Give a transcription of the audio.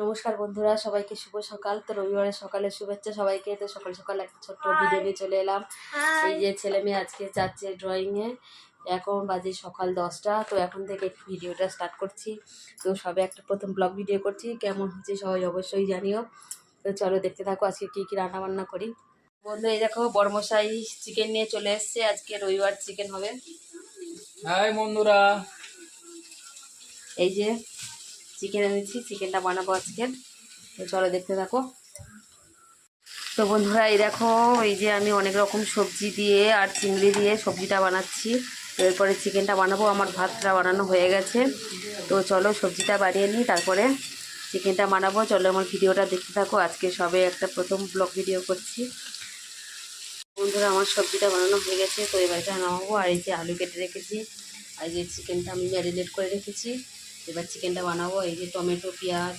নমস্কার বন্ধুরা, সবাইকে শুভ সকাল। তো রবিবারের সকালের শুভেচ্ছা সবাইকে। তো সকাল সকাল একটা ছোট্ট ভিডিও নিয়ে চলে এলাম। এই যে ছেলে মেয়ে আজকে যাচ্ছে ড্রয়িংয়ে। এখন বাজে সকাল 10টা। তো এখন থেকে ভিডিওটা স্টার্ট করছি। তো সবে একটা প্রথম ব্লগ ভিডিও করছি, কেমন হচ্ছে সবাই অবশ্যই জানিও। তো চলো দেখতে থাকো আজকে কী কী রান্না বান্না করি। বন্ধু এই দেখো বড়মশাই চিকেন নিয়ে চলে এসছে। আজকে রবিবার চিকেন হবে। হাই বন্ধুরা, এই যে চিকেন এনেছি, চিকেনটা বানাবো আজকে। তো চলো দেখতে থাকো। তো বন্ধুরা এই দেখো, এই যে আমি অনেক রকম সবজি দিয়ে আর চিংড়ি দিয়ে সবজিটা বানাচ্ছি। এরপরে চিকেনটা বানাবো। আমার ভাতটা বানানো হয়ে গেছে। তো চলো সবজিটা বানিয়ে নিই, তারপরে চিকেনটা বানাবো। চলো আমার ভিডিওটা দেখতে থাকো। আজকে সবে একটা প্রথম ব্লগ ভিডিও করছি। বন্ধুরা আমার সবজিটা বানানো হয়ে গেছে। তো এবার এটা নামাবো। আর এই যে আলু কেটে রেখেছি, আর এই যে চিকেনটা আমি ম্যারিনেট করে রেখেছি। এবার চিকেনটা বানাবো। এই যে টমেটো, পেঁয়াজ,